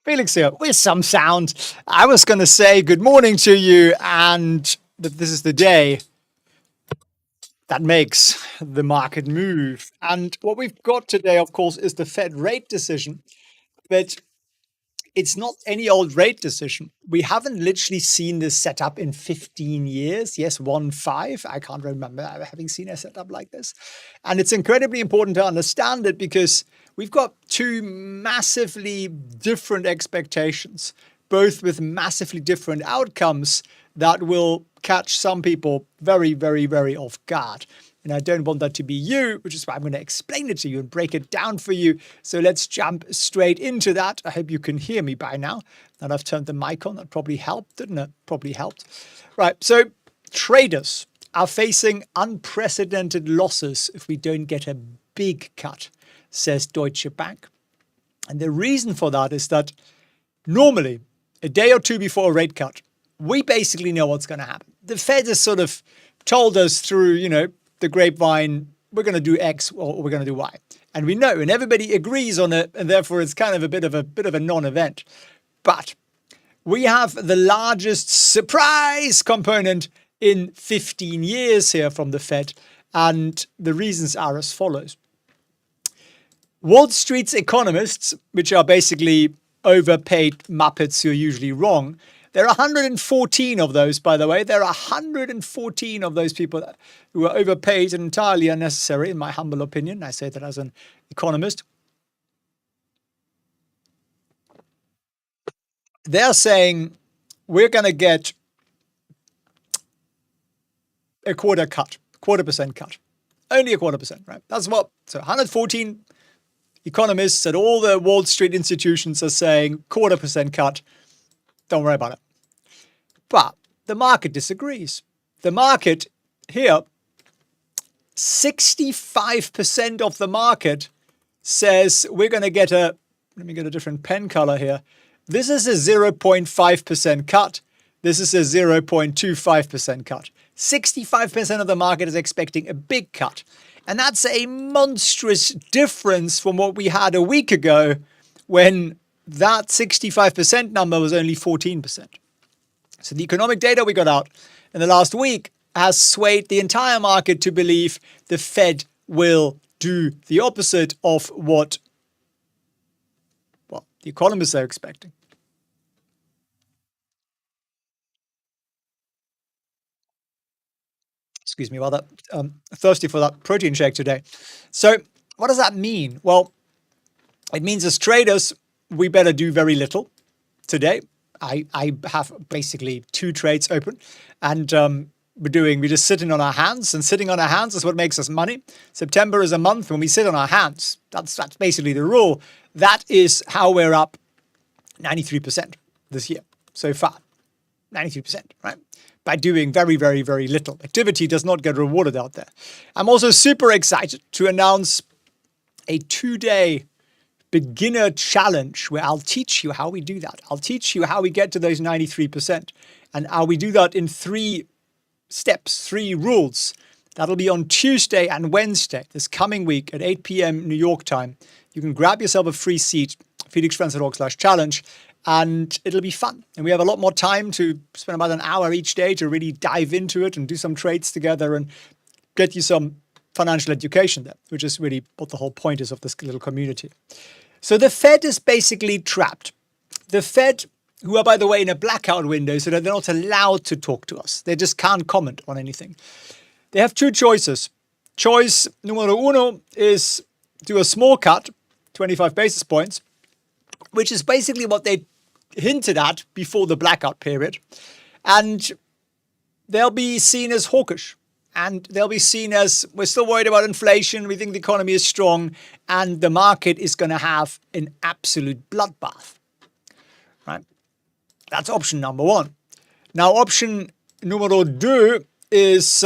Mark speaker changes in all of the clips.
Speaker 1: Felix here with some sound. I was going to say good morning to you, and that this is the day that makes the market move. And what we've got today, of course, is the Fed rate decision, but it's not any old rate decision. We haven't literally seen this setup in 15 years. Yes, 1-5. I can't remember having seen a setup like this. And it's incredibly important to understand it because we've got two massively different expectations, both with massively different outcomes that will catch some people very, very, very off guard. And I don't want that to be you, which is why I'm going to explain it to you and break it down for you. So let's jump straight into that. I hope you can hear me by now. That I've turned the mic on. That probably helped, didn't it? Probably helped. Right. So traders are facing unprecedented losses if we don't get a big cut, says Deutsche Bank. And the reason for that is that normally, a day or two before a rate cut, we basically know what's going to happen. The Fed has sort of told us through, the grapevine, we're going to do X or we're going to do Y. And we know, and everybody agrees on it, and therefore it's kind of a bit of a non-event. But we have the largest surprise component in 15 years here from the Fed, and the reasons are as follows. Wall Street's economists, which are basically overpaid Muppets who are usually wrong, there are 114 of those, by the way. There are 114 of those people who are overpaid and entirely unnecessary, in my humble opinion. I say that as an economist. They're saying we're going to get a quarter percent cut. Only a 0.25%, right? That's what, so 114 economists at all the Wall Street institutions are saying 0.25% cut. Don't worry about it. But the market disagrees. The market here, 65% of the market says we're going to get let me get a different pen color here. This is a 0.5% cut. This is a 0.25% cut. 65% of the market is expecting a big cut. And that's a monstrous difference from what we had a week ago when that 65% number was only 14%. So the economic data we got out in the last week has swayed the entire market to believe the Fed will do the opposite of what, well, the economists are expecting. Excuse me, rather thirsty for that protein shake today. So what does that mean? Well, it means as traders, we better do very little today. I have basically 2 trades open, and we're just sitting on our hands, and sitting on our hands is what makes us money. September is a month when we sit on our hands. That's basically the rule. That is how we're up 93% this year so far. 93%, right? By doing very, very, very little. Activity does not get rewarded out there. I'm also super excited to announce a 2-day beginner challenge where I'll teach you how we do that. I'll teach you how we get to those 93% and how we do that in 3 steps, 3 rules. That'll be on Tuesday and Wednesday this coming week at 8 p.m. New York time. You can grab yourself a free seat, felixprehn.org/challenge, and it'll be fun. And we have a lot more time to spend about an hour each day to really dive into it and do some trades together and get you some financial education there, which is really what the whole point is of this little community. So the Fed is basically trapped. The Fed, who are, by the way, in a blackout window, so that they're not allowed to talk to us. They just can't comment on anything. They have 2 choices. Choice numero uno is do a small cut, 25 basis points, which is basically what they hinted at before the blackout period. And they'll be seen as hawkish. And they'll be seen as, we're still worried about inflation, we think the economy is strong, and the market is going to have an absolute bloodbath. Right? That's option number 1. Now, option numero 2 is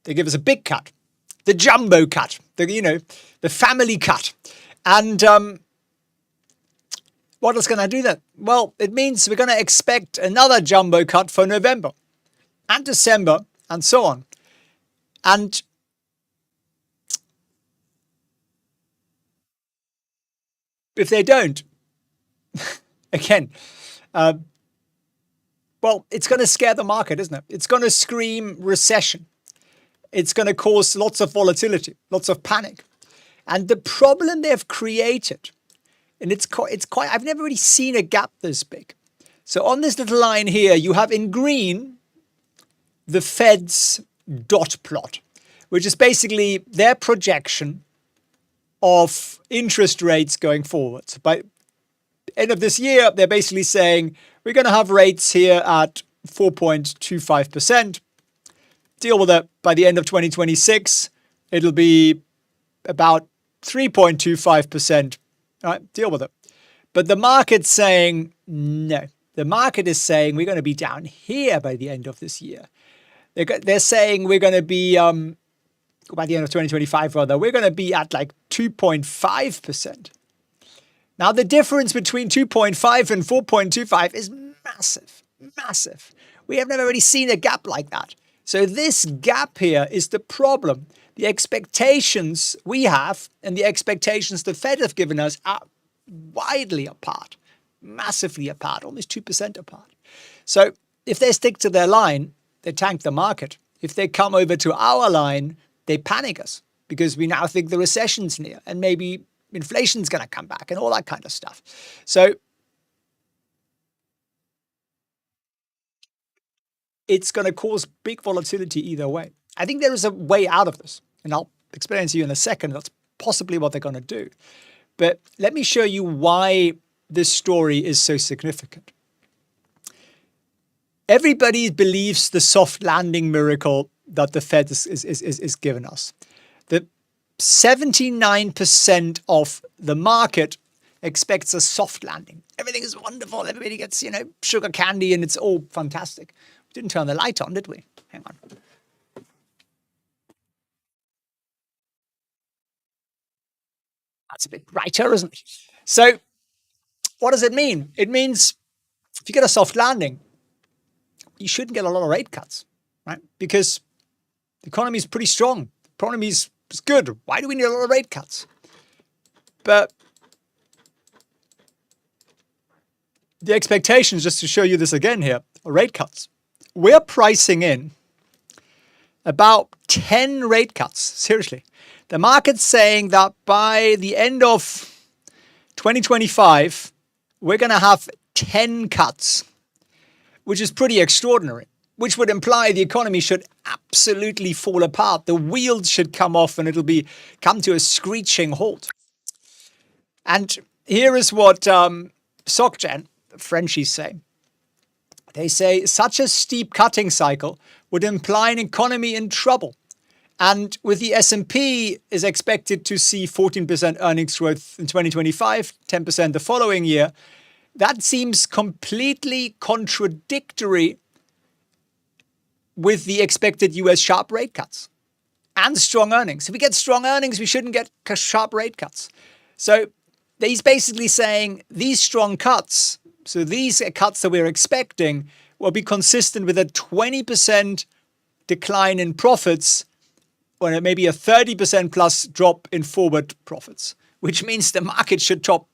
Speaker 1: they give us a big cut, the jumbo cut, the family cut. And what is going to do that? Well, it means we're going to expect another jumbo cut for November and December and so on. And if they don't, again, well, it's going to scare the market, isn't it? It's going to scream recession. It's going to cause lots of volatility, lots of panic. And the problem they've created, and it's quite, I've never really seen a gap this big. So on this little line here, you have in green the Fed's dot plot, which is basically their projection of interest rates going forward. So by end of this year, they're basically saying we're going to have rates here at 4.25%. Deal with it. By the end of 2026, it'll be about 3.25%. All right, deal with it. But the market's saying no. The market is saying we're going to be down here by the end of this year. They're saying we're going to be, by the end of 2025 rather, we're going to be at like 2.5%. Now, the difference between 2.5 and 4.25 is massive, massive. We have never really seen a gap like that. So this gap here is the problem. The expectations we have and the expectations the Fed have given us are widely apart, massively apart, almost 2% apart. So if they stick to their line, they tank the market. If they come over to our line, they panic us because we now think the recession's near and maybe inflation's going to come back and all that kind of stuff. So it's going to cause big volatility either way. I think there is a way out of this, and I'll explain to you in a second. That's possibly what they're going to do. But let me show you why this story is so significant. Everybody believes the soft landing miracle that the Fed is giving us. The 79% of the market expects a soft landing. Everything is wonderful. Everybody gets, sugar candy and it's all fantastic. We didn't turn the light on, did we? Hang on. That's a bit brighter, isn't it? So what does it mean? It means if you get a soft landing, you shouldn't get a lot of rate cuts, right? Because the economy is pretty strong. The economy is good. Why do we need a lot of rate cuts? But the expectations, just to show you this again here, are rate cuts. We're pricing in about 10 rate cuts. Seriously. The market's saying that by the end of 2025, we're going to have 10 cuts, which is pretty extraordinary, which would imply the economy should absolutely fall apart. The wheels should come off and it'll come to a screeching halt. And here is what SocGen, the Frenchies, say. They say such a steep cutting cycle would imply an economy in trouble. And with the S&P is expected to see 14% earnings growth in 2025, 10% the following year, that seems completely contradictory with the expected US sharp rate cuts and strong earnings. If we get strong earnings, we shouldn't get sharp rate cuts. So he's basically saying these strong cuts, so these cuts that we're expecting, will be consistent with a 20% decline in profits or maybe a 30% plus drop in forward profits, which means the market should drop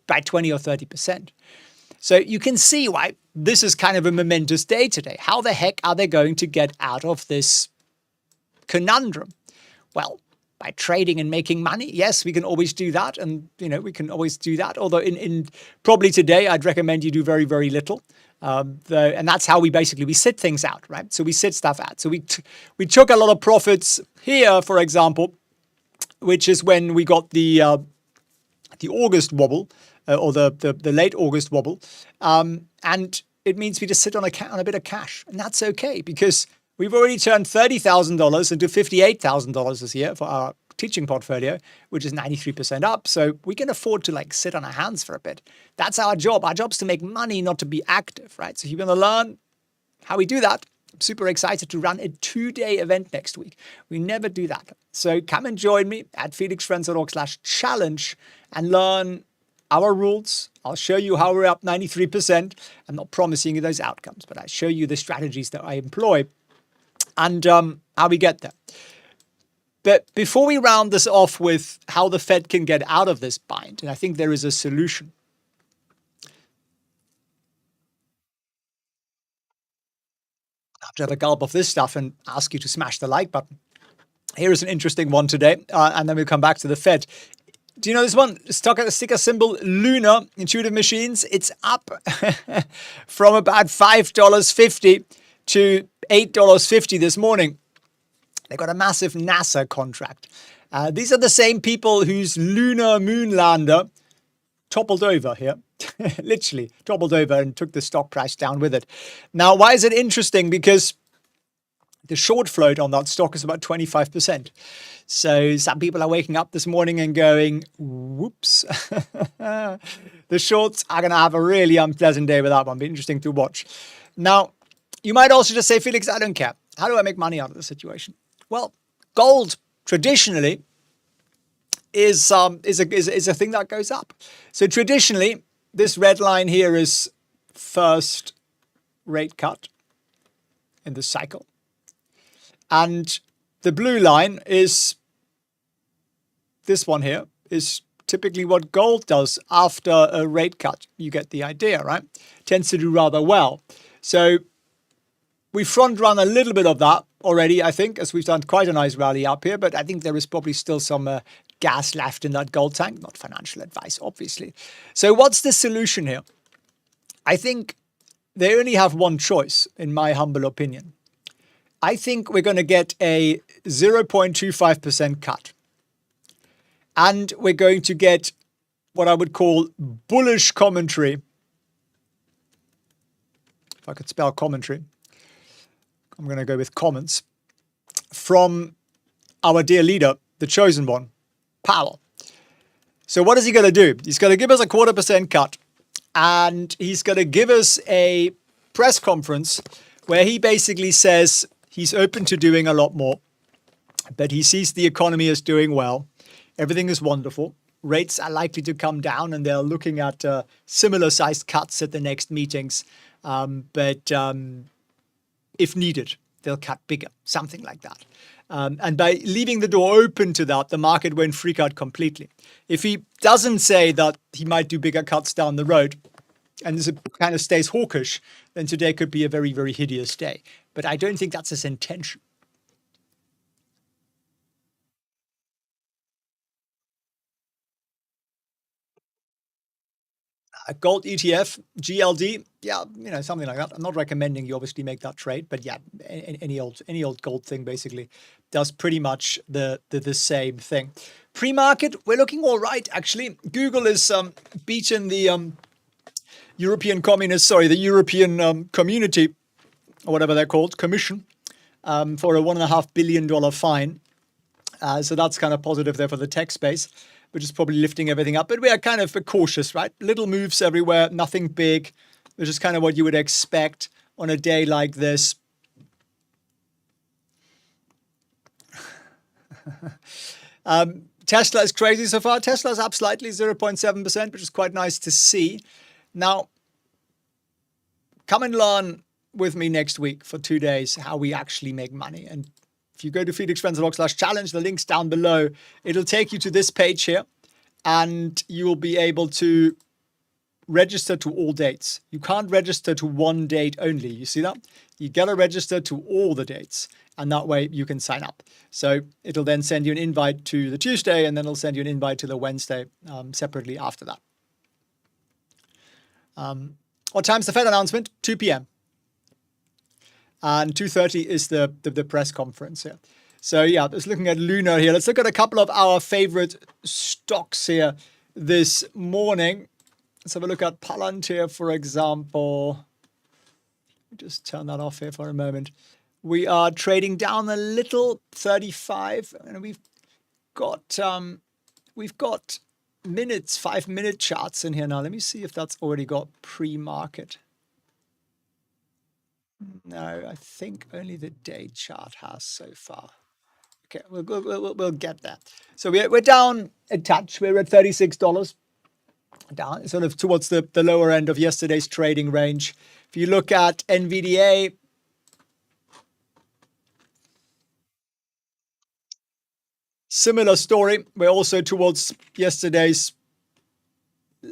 Speaker 1: by 20 or 30%. So you can see why this is kind of a momentous day today. How the heck are they going to get out of this conundrum? Well, by trading and making money. Yes, we can always do that. And, we can always do that. Although in probably today, I'd recommend you do very, very little. And that's how we sit things out, right? So we sit stuff out. So we took a lot of profits here, for example, which is when we got the August wobble or the late August wobble. And it means we just sit on a bit of cash. And that's okay because we've already turned $30,000 into $58,000 this year for our teaching portfolio, which is 93% up. So we can afford to sit on our hands for a bit. That's our job. Our job is to make money, not to be active, right? So if you want to learn how we do that, I'm super excited to run a 2-day event next week. We never do that. So come and join me at felixprehn.org/challenge and learn our rules. I'll show you how we're up 93%. I'm not promising you those outcomes, but I show you the strategies that I employ and how we get there. But before we round this off with how the Fed can get out of this bind, and I think there is a solution. I have to have a gulp of this stuff and ask you to smash the like button. Here is an interesting one today, and then we'll come back to the Fed. Do you know this one? Sticker symbol Luna Intuitive Machines. It's up from about $5.50 to $8.50 this morning. They got a massive NASA contract. These are the same people whose lunar moon lander toppled over here, literally toppled over and took the stock price down with it. Now, why is it interesting? Because the short float on that stock is about 25%. So some people are waking up this morning and going, whoops. The shorts are going to have a really unpleasant day with that one. Be interesting to watch. Now, you might also just say, Felix, I don't care. How do I make money out of the situation? Well, gold traditionally is a thing that goes up. So traditionally, this red line here is first rate cut in the cycle. And the blue line is this one here, is typically what gold does after a rate cut. You get the idea, right? Tends to do rather well. So we front run a little bit of that already, I think, as we've done quite a nice rally up here, but I think there is probably still some gas left in that gold tank. Not financial advice, obviously. So what's the solution here? I think they only have one choice, in my humble opinion. I think we're going to get a 0.25% cut. And we're going to get what I would call bullish commentary. If I could spell commentary, I'm going to go with comments from our dear leader, the chosen one, Powell. So what is he going to do? He's going to give us a 0.25% cut. And he's going to give us a press conference where he basically says he's open to doing a lot more, but he sees the economy is doing well. Everything is wonderful. Rates are likely to come down, and they're looking at similar-sized cuts at the next meetings. But if needed, they'll cut bigger, something like that. And by leaving the door open to that, the market won't freak out completely. If he doesn't say that he might do bigger cuts down the road, and it kind of stays hawkish, then today could be a very, very hideous day. But I don't think that's his intention. A gold ETF, GLD, yeah, something like that. I'm not recommending you obviously make that trade, but yeah, any old gold thing basically does pretty much the same thing. Pre-market, we're looking all right actually. Google is beaten the European Community, or whatever they're called, Commission, for a $1.5 billion fine. So that's kind of positive there for the tech space, which is probably lifting everything up. But we are kind of cautious, right? Little moves everywhere, nothing big, which is kind of what you would expect on a day like this. Tesla is crazy so far. Tesla is up slightly, 0.7%, which is quite nice to see. Now, come and learn with me next week for 2 days how we actually make money. And if you go to felixprehn.com/challenge, the link's down below. It'll take you to this page here, and you will be able to register to all dates. You can't register to one date only. You see that? You got to register to all the dates, and that way you can sign up. So it'll then send you an invite to the Tuesday, and then it'll send you an invite to the Wednesday separately after that. What time's the Fed announcement? 2 p.m. And 2:30 is the press conference here. So yeah, just looking at Luna here. Let's look at a couple of our favorite stocks here this morning. Let's have a look at Palantir, for example. Just turn that off here for a moment. We are trading down a little, 35, and we've got 5-minute charts in here now. Let me see if that's already got pre-market. No, I think only the day chart has so far. Okay, we'll get that. So we're down a touch. We're at $36, down sort of towards the lower end of yesterday's trading range. If you look at NVDA, Similar story. We're also towards yesterday's,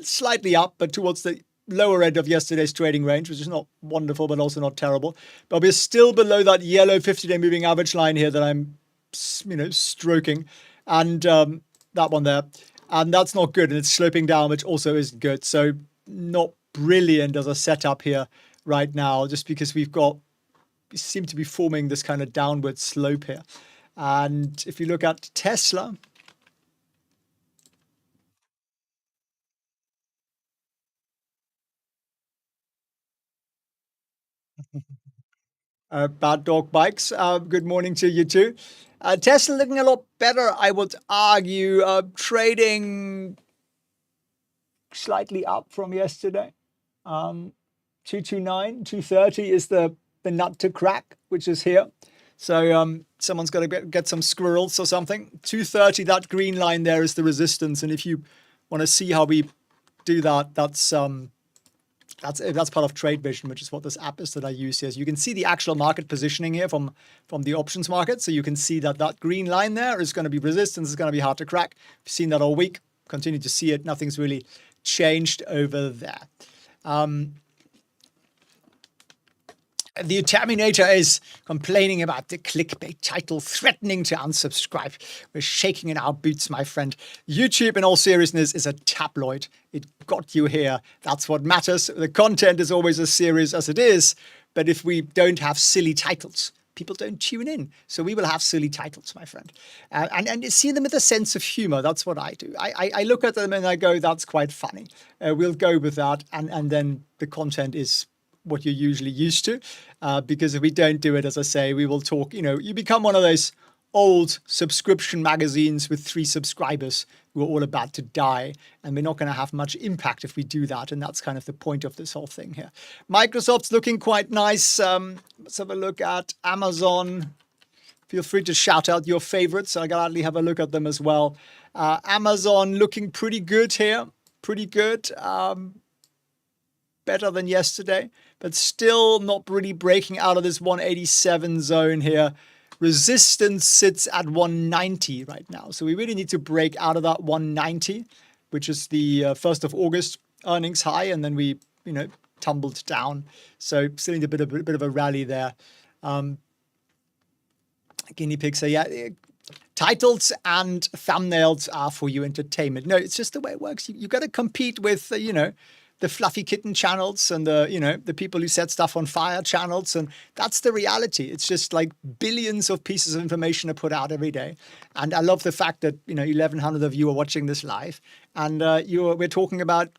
Speaker 1: slightly up, but towards the lower end of yesterday's trading range, which is not wonderful, but also not terrible. But we're still below that yellow 50-day moving average line here that I'm, stroking, and that one there. And that's not good. And it's sloping down, which also isn't good. So not brilliant as a setup here right now, just because we seem to be forming this kind of downward slope here. And if you look at Tesla, Bad Dog Bikes, good morning to you too. Tesla looking a lot better, I would argue, trading slightly up from yesterday. 229, 230 is the nut to crack, which is here. So someone's got to get some squirrels or something. 230, that green line there is the resistance. And if you want to see how we do that, that's part of Trade Vision, which is what this app is that I use here. So you can see the actual market positioning here from the options market. So you can see that green line there is going to be resistance. It's going to be hard to crack. We've seen that all week. Continue to see it. Nothing's really changed over there. The Terminator is complaining about the clickbait title, threatening to unsubscribe. We're shaking in our boots, my friend. YouTube, in all seriousness, is a tabloid. It got you here. That's what matters. The content is always as serious as it is. But if we don't have silly titles, people don't tune in. So we will have silly titles, my friend. And see them with a sense of humor. That's what I do. I look at them and I go, that's quite funny. We'll go with that. And then the content is what you're usually used to, because if we don't do it, as I say, we will talk, you become one of those old subscription magazines with 3 subscribers who are all about to die, and we're not going to have much impact if we do that, and that's kind of the point of this whole thing here. Microsoft's looking quite nice. Let's have a look at Amazon. Feel free to shout out your favorites. I gladly have a look at them as well. Amazon looking pretty good here, pretty good. Better than yesterday, but still not really breaking out of this 187 zone here. Resistance sits at 190 right now. So we really need to break out of that 190, which is the 1st of August earnings high. And then we, tumbled down. So still need a bit of a rally there. Guinea pigs say, yeah, titles and thumbnails are for your entertainment. No, it's just the way it works. You got to compete with, the fluffy kitten channels and the people who set stuff on fire channels. And that's the reality. It's just like billions of pieces of information are put out every day. And I love the fact that, 1,100 of you are watching this live. And we're talking about,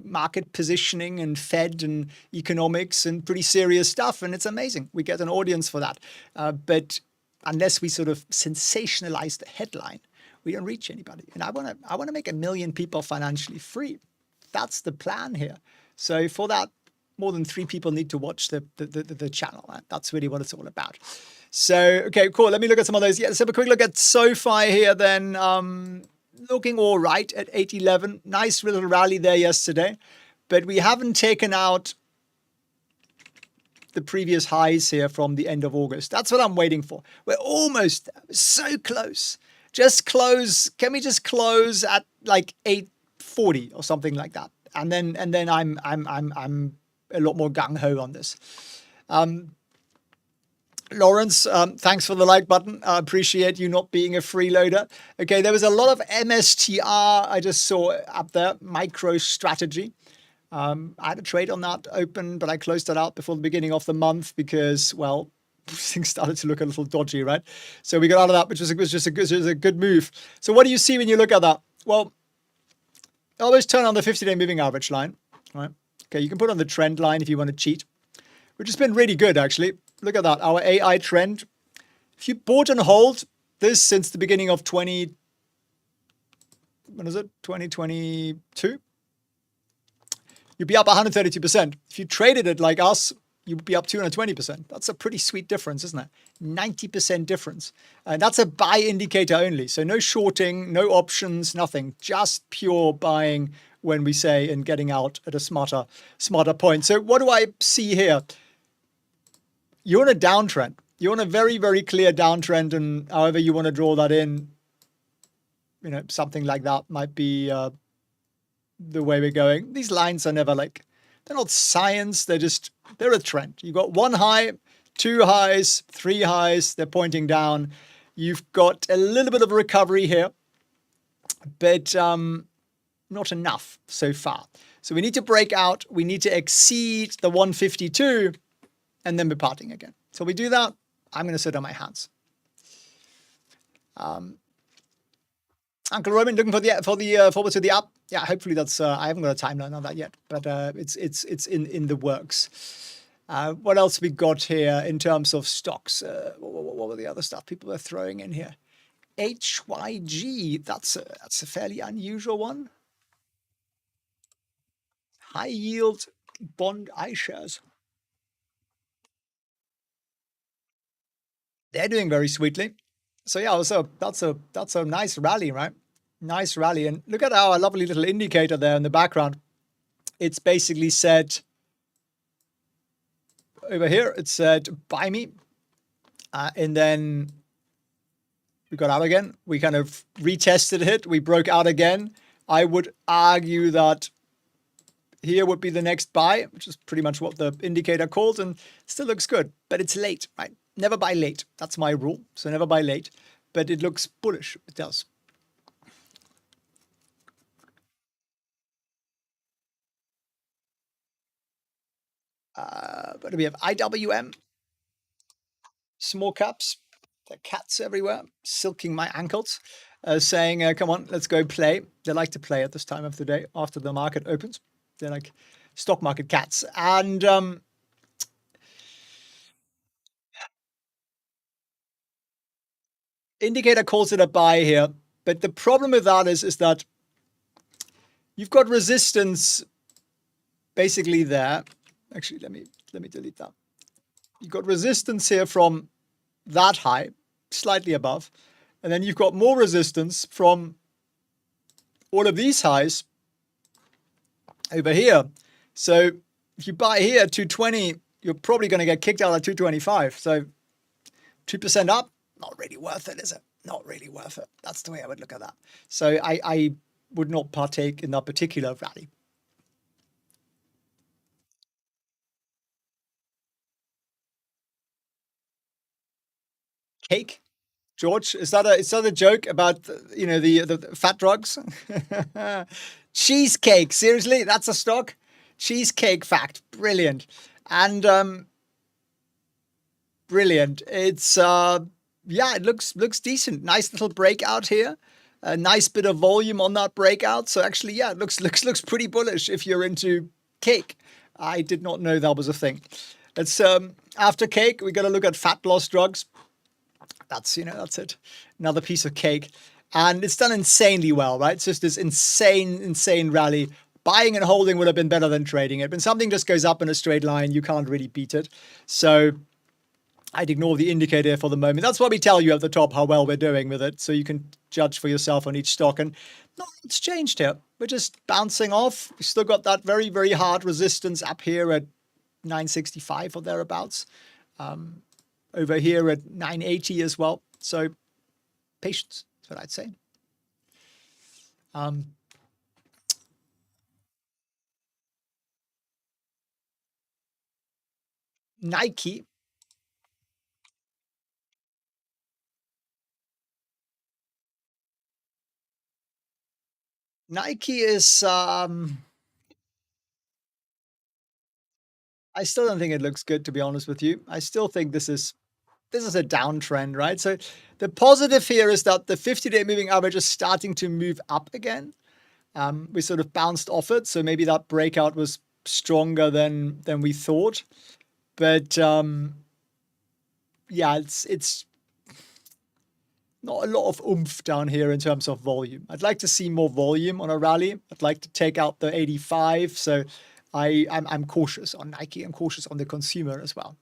Speaker 1: market positioning and Fed and economics and pretty serious stuff. And it's amazing. We get an audience for that. But unless we sort of sensationalize the headline, we don't reach anybody. And I want to make 1 million people financially free. That's the plan here. So for that, more than 3 people need to watch the channel. Right? That's really what it's all about. So, okay, cool. Let me look at some of those. Yeah, let's have a quick look at SoFi here then. Looking all right at 811. Nice little rally there yesterday. But we haven't taken out the previous highs here from the end of August. That's what I'm waiting for. We're almost so close. Just close. Can we just close at like 840 or something like that? And then I'm a lot more gung ho on this. Lawrence, thanks for the like button. I appreciate you not being a freeloader. Okay, there was a lot of MSTR I just saw up there, MicroStrategy. I had a trade on that open, but I closed it out before the beginning of the month because, well, things started to look a little dodgy, right? So we got out of that, which was just a good move. So what do you see when you look at that? Well, always turn on the 50-day moving average line, right? Okay, you can put on the trend line if you want to cheat, which has been really good, actually. Look at that, our AI trend. If you bought and hold this since the beginning of 2022, you'd be up 132%. If you traded it like us, you'd be up 220%. That's a pretty sweet difference, isn't it? 90% difference. And that's a buy indicator only. So no shorting, no options, nothing. Just pure buying when we say and getting out at a smarter point. So what do I see here? You're on a downtrend. You're on a very, very clear downtrend, and however you want to draw that in, something like that might be the way we're going. These lines are never like, they're not science. They're a trend. You've got one high, two highs, three highs. They're pointing down. You've got a little bit of recovery here, but not enough so far. So we need to break out. We need to exceed the 152 and then be parting again. So we do that. I'm going to sit on my hands. Uncle Roman looking for the forward to the up. Yeah, hopefully that's. I haven't got a timeline on that yet, but it's in the works. What else we got here in terms of stocks? What were the other stuff people are throwing in here? HYG. That's a fairly unusual one. High yield bond iShares. They're doing very sweetly. So yeah, also that's a nice rally, right? Nice rally. And look at our lovely little indicator there in the background. It's basically said over here, it said buy me. And then we got out again. We kind of retested it. We broke out again. I would argue that here would be the next buy, which is pretty much what the indicator calls, and still looks good, but it's late, right? Never buy late. That's my rule. So never buy late, but it looks bullish. It does. What do we have? IWM, small caps. There are cats everywhere, silking my ankles, saying, come on, let's go play. They like to play at this time of the day after the market opens. They're like stock market cats. And indicator calls it a buy here. But the problem with that is that you've got resistance basically there. Actually, let me delete that. You've got resistance here from that high, slightly above. And then you've got more resistance from all of these highs over here. So if you buy here at 220, you're probably going to get kicked out at 225. So 2% up, not really worth it, is it? Not really worth it. That's the way I would look at that. So I would not partake in that particular rally. Cake, George, is that a joke about the fat drugs? Cheesecake, seriously, that's a stock. Cheesecake fact, brilliant, and brilliant. It's yeah, it looks decent. Nice little breakout here. A nice bit of volume on that breakout. So actually, yeah, it looks pretty bullish if you're into cake. I did not know that was a thing. It's after cake, we got to look at fat loss drugs. That's it. Another piece of cake. And it's done insanely well, right? It's just this insane rally. Buying and holding would have been better than trading it. When something just goes up in a straight line, you can't really beat it. So I'd ignore the indicator for the moment. That's why we tell you at the top how well we're doing with it. So you can judge for yourself on each stock. And no, it's changed here. We're just bouncing off. We still got that very, very hard resistance up here at 965 or thereabouts. Over here at 980 as well. So patience, that's what I'd say. Nike. Nike is, I still don't think it looks good, to be honest with you. I still think this is a downtrend, right? So the positive here is that the 50-day moving average is starting to move up again. We sort of bounced off it, so maybe that breakout was stronger than we thought. But yeah, it's not a lot of oomph down here in terms of volume. I'd like to see more volume on a rally. I'd like to take out the 85. So I'm cautious on Nike. I'm cautious on the consumer as well.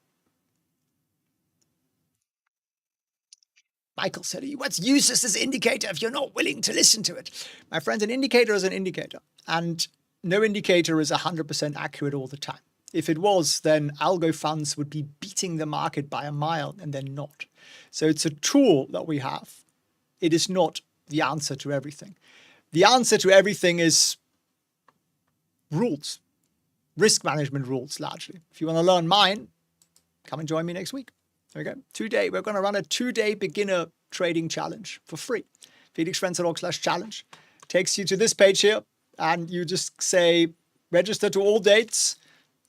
Speaker 1: Michael said, what's use this as an indicator if you're not willing to listen to it? My friends, an indicator is an indicator. And no indicator is 100% accurate all the time. If it was, then algo funds would be beating the market by a mile, and they're not. So it's a tool that we have. It is not the answer to everything. The answer to everything is rules, risk management rules, largely. If you want to learn mine, come and join me next week. Okay, we're going to run a 2-day beginner trading challenge for free. felixprehn.org/challenge takes you to this page here, and you just say register to all dates,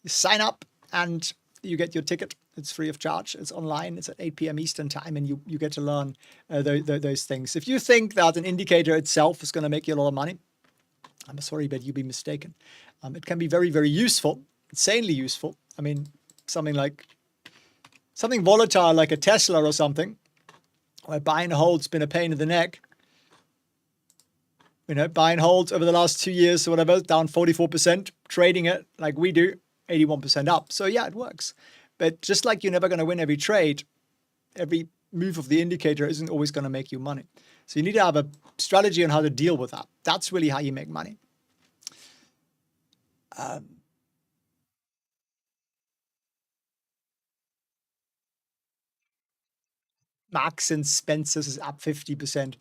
Speaker 1: you sign up, and you get your ticket. It's free of charge. It's online. It's at 8 p.m. Eastern time, and you get to learn those things. If you think that an indicator itself is going to make you a lot of money, I'm sorry, but you'd be mistaken. It can be very, very useful, insanely useful. I mean, something volatile like a Tesla or something, where buy and hold's been a pain in the neck. You know, buy and hold over the last 2 years or whatever, down 44%, trading it like we do, 81% up. So yeah, it works. But just like you're never going to win every trade, every move of the indicator isn't always going to make you money. So you need to have a strategy on how to deal with that. That's really how you make money. Marks and Spencer's is up 50%.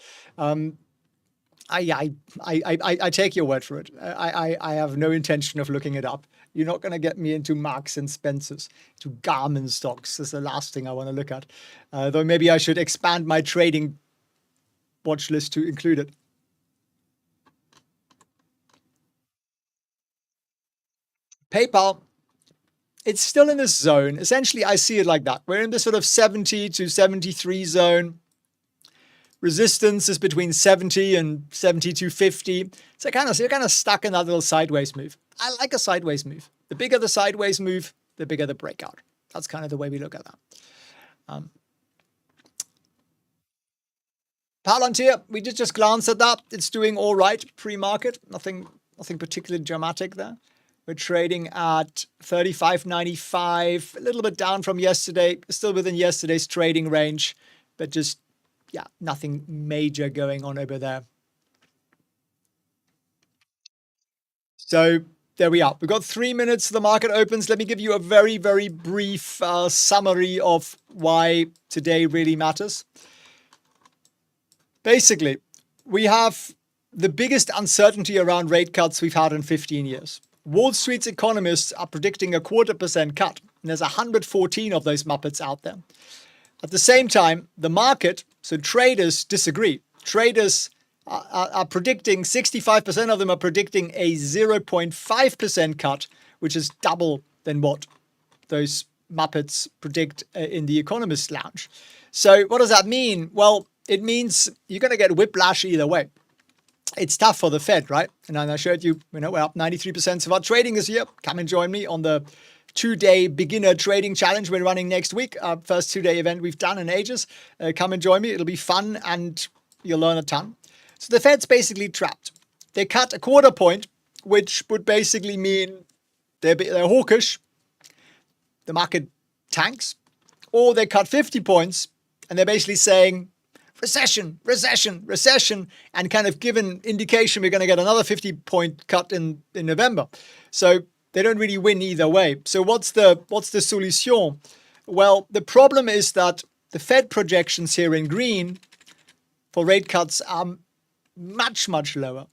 Speaker 1: I take your word for it. I have no intention of looking it up. You're not going to get me into Marks and Spencer's, to Garmin stocks. That's the last thing I want to look at. Though maybe I should expand my trading watch list to include it. PayPal, it's still in this zone. Essentially, I see it like that. We're in this sort of 70 to 73 zone. Resistance is between 70 and 72.50. So you're kind of stuck in that little sideways move. I like a sideways move. The bigger the sideways move, the bigger the breakout. That's kind of the way we look at that. Palantir, we did just glance at that. It's doing all right pre-market. Nothing particularly dramatic there. We're trading at 35.95, a little bit down from yesterday, still within yesterday's trading range, but just, yeah, nothing major going on over there. So there we are. We've got 3 minutes. The market opens. Let me give you a very, very brief summary of why today really matters. Basically, we have the biggest uncertainty around rate cuts we've had in 15 years. Wall Street's economists are predicting a 0.25% cut, and there's 114 of those Muppets out there. At the same time, the market, so traders, disagree. Traders are predicting, 65% of them are predicting a 0.5% cut, which is double than what those Muppets predict in the Economist Lounge. So what does that mean? Well, it means you're going to get whiplash either way. It's tough for the Fed, right? And I showed you, we're up 93% of our trading this year. Come and join me on the 2-day beginner trading challenge we're running next week. Our first 2-day event we've done in ages. Come and join me. It'll be fun and you'll learn a ton. So the Fed's basically trapped. They cut a 0.25 point, which would basically mean they're hawkish. The market tanks. Or they cut 50 points and they're basically saying, recession, recession, recession, and kind of give an indication we're going to get another 50-point cut in November. So they don't really win either way. So what's the solution? Well, the problem is that the Fed projections here in green for rate cuts are much, much lower,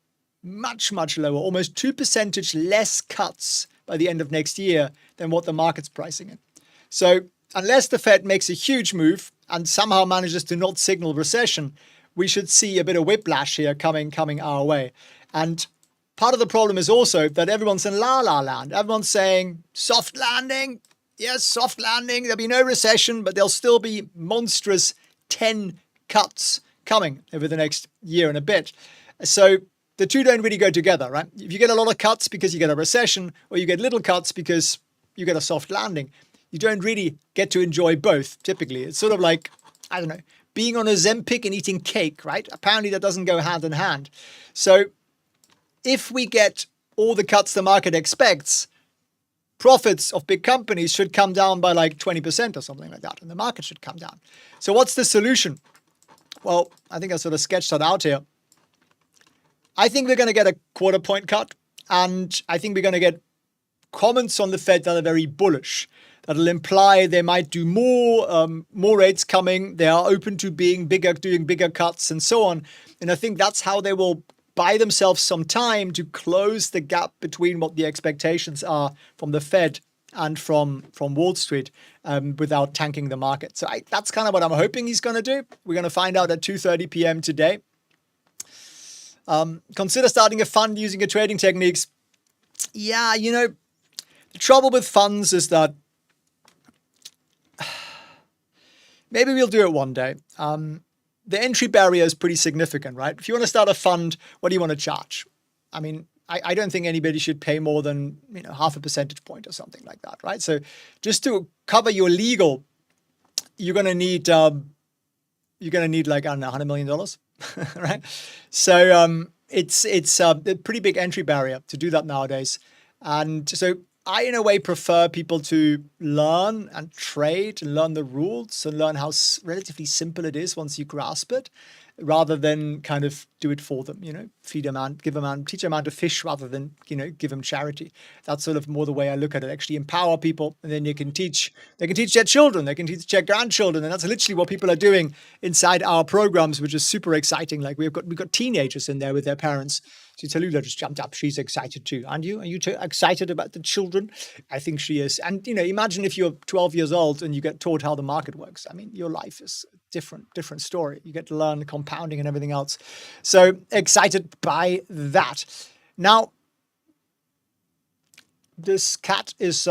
Speaker 1: almost 2% less cuts by the end of next year than what the market's pricing in. So unless the Fed makes a huge move and somehow manages to not signal recession, we should see a bit of whiplash here coming our way. And part of the problem is also that everyone's in la-la land. Everyone's saying, soft landing. Yes, soft landing. There'll be no recession, but there'll still be monstrous 10 cuts coming over the next year and a bit. So the two don't really go together, right? If you get a lot of cuts because you get a recession, or you get little cuts because you get a soft landing, you don't really get to enjoy both, typically. It's sort of like, I don't know, being on a Ozempic and eating cake, right? Apparently that doesn't go hand in hand. So if we get all the cuts the market expects, profits of big companies should come down by like 20% or something like that, and the market should come down. So what's the solution? Well, I think I sort of sketched that out here. I think we're going to get a 0.25 point cut, and I think we're going to get comments on the Fed that are very bullish. That'll imply they might do more rates coming. They are open to being bigger, doing bigger cuts and so on. And I think that's how they will buy themselves some time to close the gap between what the expectations are from the Fed and from Wall Street without tanking the market. So that's kind of what I'm hoping he's going to do. We're going to find out at 2:30 p.m. today. Consider starting a fund using your trading techniques. Yeah, the trouble with funds is that maybe we'll do it one day. The entry barrier is pretty significant, right? If you want to start a fund, what do you want to charge? I mean, I don't think anybody should pay more than half a percentage point or something like that, right? So just to cover your legal, you're gonna need like, I don't know, $100 million, right? So it's a pretty big entry barrier to do that nowadays. And so I, in a way, prefer people to learn and trade and learn the rules and learn how relatively simple it is once you grasp it, rather than kind of do it for them, feed a man, give a man, teach a man to fish rather than, give him charity. That's sort of more the way I look at it. Actually empower people, and then they can teach their children, they can teach their grandchildren. And that's literally what people are doing inside our programs, which is super exciting. Like we've got teenagers in there with their parents. So Tallulah just jumped up. She's excited too. Aren't you? Are you too excited about the children? I think she is. And, imagine if you're 12 years old and you get taught how the market works. I mean, your life is a different story. You get to learn compounding and everything else. So excited by that. Now, this cat is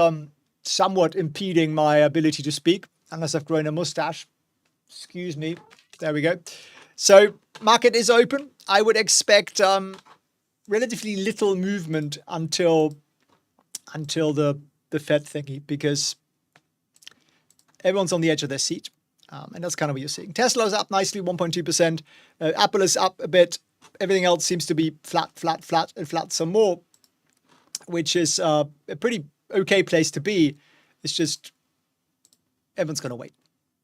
Speaker 1: somewhat impeding my ability to speak, unless I've grown a mustache. Excuse me. There we go. So market is open. I would expect relatively little movement until the Fed thingy, because everyone's on the edge of their seat. And that's kind of what you're seeing. Tesla's up nicely, 1.2%. Apple is up a bit. Everything else seems to be flat, and flat some more, which is a pretty okay place to be. It's just everyone's going to wait.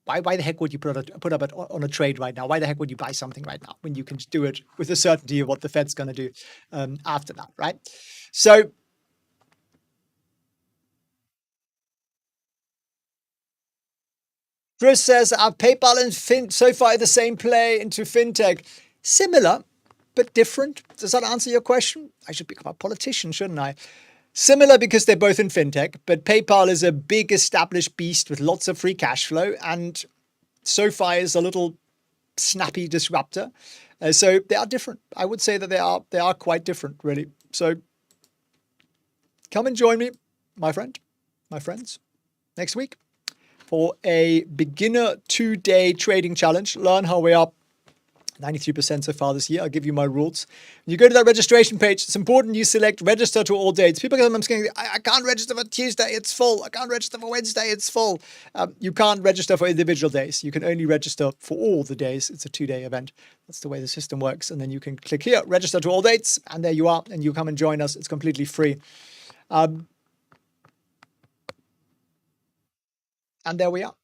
Speaker 1: Why the heck would you put up it on a trade right now? Why the heck would you buy something right now when you can do it with the certainty of what the Fed's going to do after that, right? So Chris says, are PayPal and SoFi the same play into fintech? Similar, but different. Does that answer your question? I should become a politician, shouldn't I? Similar because they're both in fintech, but PayPal is a big established beast with lots of free cash flow, and SoFi is a little snappy disruptor. So they are different. I would say that they are quite different, really. So come and join me, my friends, next week for a beginner 2-day trading challenge. Learn how we are 93% so far this year. I'll give you my rules. When you go to that registration page, it's important you select register to all dates. People come, I'm saying, I can't register for Tuesday, it's full. I can't register for Wednesday, it's full. You can't register for individual days. You can only register for all the days. It's a 2-day event. That's the way the system works. And then you can click here, register to all dates, and there you are. And you come and join us. It's completely free. And there we are.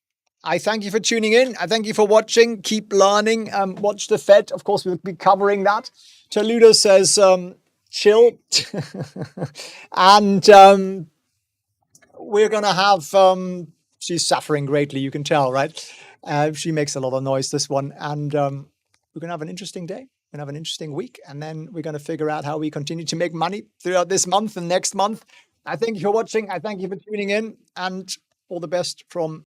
Speaker 1: I thank you for tuning in. I thank you for watching. Keep learning. Watch the Fed. Of course, we'll be covering that. Tallulah says, chill. And we're going to have, she's suffering greatly, you can tell, right? She makes a lot of noise, this one. And we're going to have an interesting day. We're going to have an interesting week. And then we're going to figure out how we continue to make money throughout this month and next month. I thank you for watching. I thank you for tuning in. And all the best from